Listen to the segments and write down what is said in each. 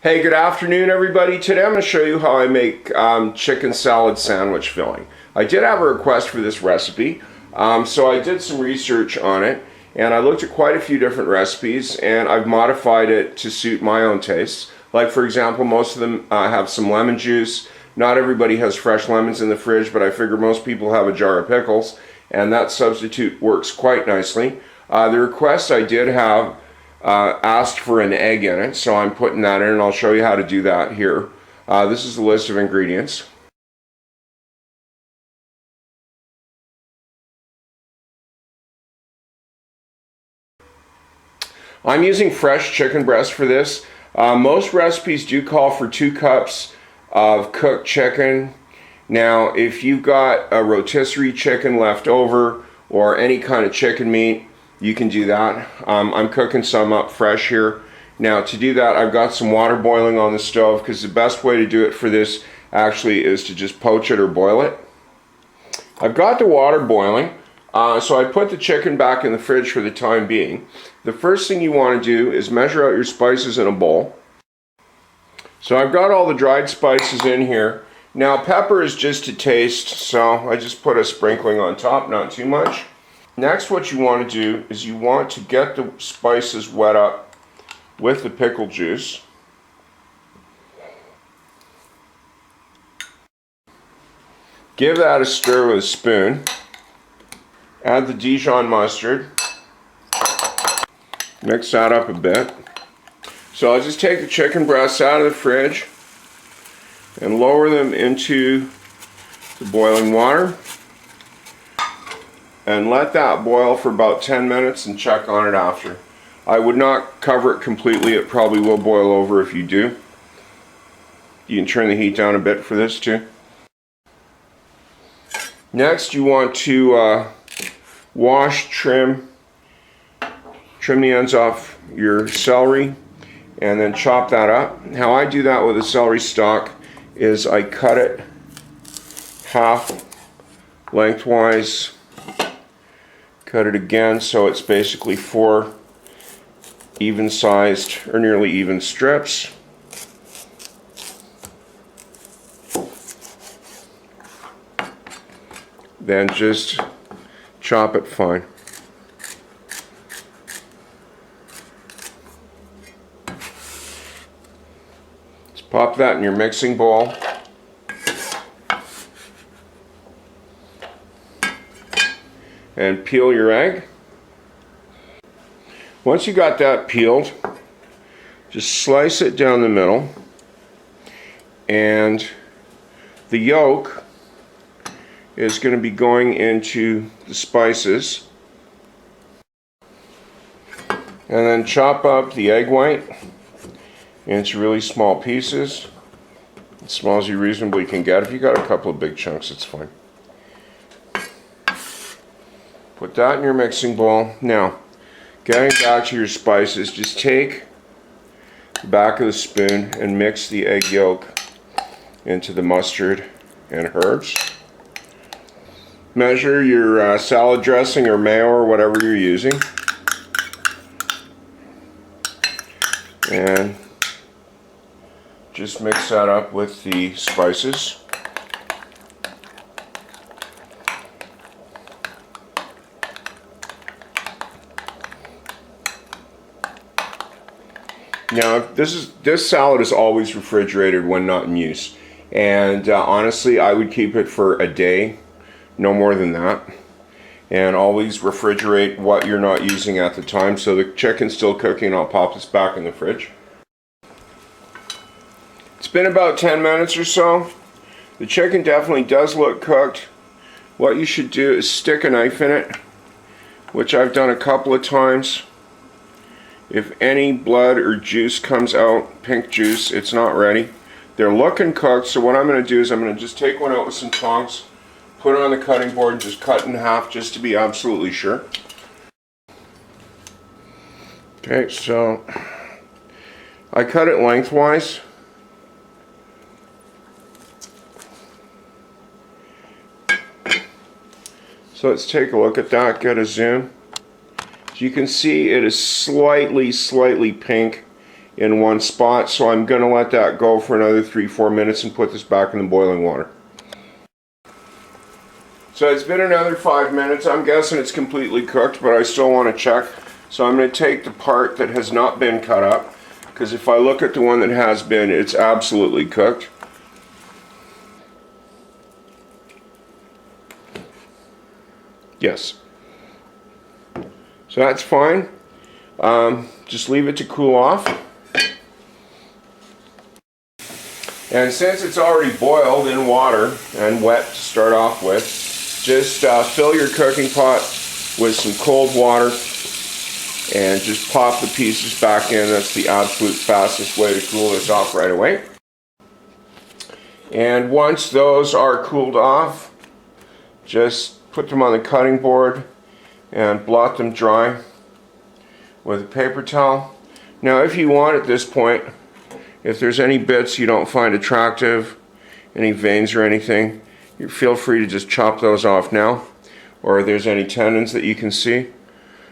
Hey, good afternoon everybody. Today I'm going to show you how I make chicken salad sandwich filling. I did have a request for this recipe, so I did some research on it and I looked at quite a few different recipes and I've modified it to suit my own tastes. Like for example, most of them have some lemon juice. Not everybody has fresh lemons in the fridge, but I figure most people have a jar of pickles and that substitute works quite nicely. The request I did have asked for an egg in it, so I'm putting that in and I'll show you how to do that here. This is the list of ingredients. I'm using fresh chicken breast for this. Most recipes do call for 2 cups of cooked chicken. Now if you've got a rotisserie chicken left over or any kind of chicken meat, you can do that. I'm cooking some up fresh here. Now to do that, I've got some water boiling on the stove because the best way to do it for this actually is to just poach it or boil it. I've got the water boiling, so I put the chicken back in the fridge for the time being. The first thing you want to do is measure out your spices in a bowl. So I've got all the dried spices in here. Now pepper is just to taste, so I just put a sprinkling on top, not too much. Next, what you want to do is you want to get the spices wet up with the pickle juice. Give that a stir with a spoon. Add the Dijon mustard. Mix that up a bit. So I'll just take the chicken breasts out of the fridge and lower them into the boiling water. And let that boil for about 10 minutes and check on it after. I would not cover it completely. It probably will boil over if you do. You can turn the heat down a bit for this too. Next you want to wash, trim the ends off your celery and then chop that up. How I do that with a celery stalk is I cut it half lengthwise. Cut it again so it's basically 4 even-sized or nearly even strips. Then just chop it fine. Just pop that in your mixing bowl. And peel your egg. Once you got that peeled, just slice it down the middle, and the yolk is going to be going into the spices. And then chop up the egg white into really small pieces, as small as you reasonably can get. If you got a couple of big chunks, it's fine. Put that in your mixing bowl. Now, getting back to your spices, just take the back of the spoon and mix the egg yolk into the mustard and herbs. Measure your salad dressing or mayo or whatever you're using. And just mix that up with the spices. Now, this salad is always refrigerated when not in use, and honestly, I would keep it for a day, no more than that, and always refrigerate what you're not using at the time. So the chicken's still cooking. I'll pop this back in the fridge. It's been about 10 minutes or so. The chicken definitely does look cooked. What you should do is stick a knife in it, which I've done a couple of times. If any blood or juice comes out, pink juice, it's not ready. They're looking cooked, so what I'm going to do is I'm going to just take one out with some tongs, put it on the cutting board, and just cut in half just to be absolutely sure. Okay, so I cut it lengthwise. So let's take a look at that, get a zoom. As you can see, it is slightly pink in one spot. So I'm going to let that go for another 3-4 minutes and put this back in the boiling water. So it's been another 5 minutes. I'm guessing it's completely cooked, but I still want to check. So I'm going to take the part that has not been cut up, because if I look at the one that has been, it's absolutely cooked. Yes. So that's fine. Just leave it to cool off. And since it's already boiled in water and wet to start off with, just fill your cooking pot with some cold water and just pop the pieces back in. That's the absolute fastest way to cool this off right away. And once those are cooled off, just put them on the cutting board and blot them dry with a paper towel. Now if you want at this point, if there's any bits you don't find attractive, any veins or anything, you feel free to just chop those off now, or if there's any tendons that you can see.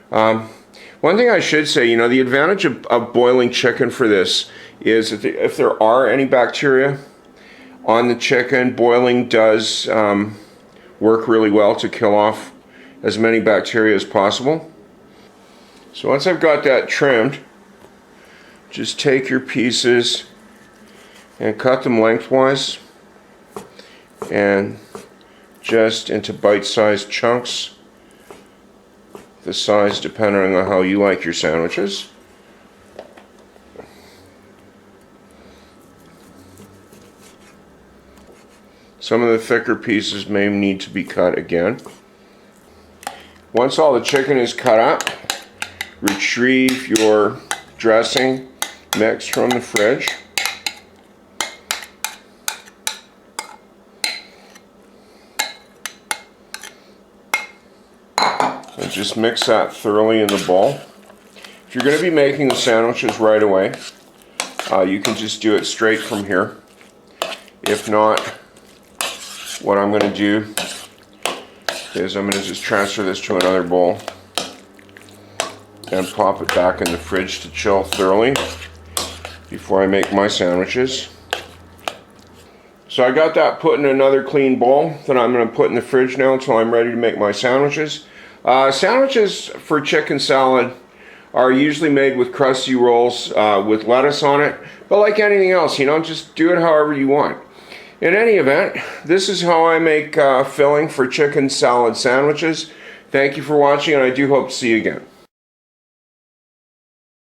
One thing I should say, the advantage of boiling chicken for this is that if there are any bacteria on the chicken, boiling does work really well to kill off as many bacteria as possible. So once I've got that trimmed, just take your pieces and cut them lengthwise and just into bite-sized chunks, the size depending on how you like your sandwiches. Some of the thicker pieces may need to be cut again. Once all the chicken is cut up, retrieve your dressing mix from the fridge. And just mix that thoroughly in the bowl. If you're going to be making the sandwiches right away, you can just do it straight from here. If not, what I'm going to do is I'm going to just transfer this to another bowl and pop it back in the fridge to chill thoroughly before I make my sandwiches. So I got that put in another clean bowl that I'm going to put in the fridge now until I'm ready to make my sandwiches. Sandwiches for chicken salad are usually made with crusty rolls with lettuce on it, but like anything else, just do it however you want. In any event, this is how I make filling for chicken salad sandwiches. Thank you for watching, and I do hope to see you again.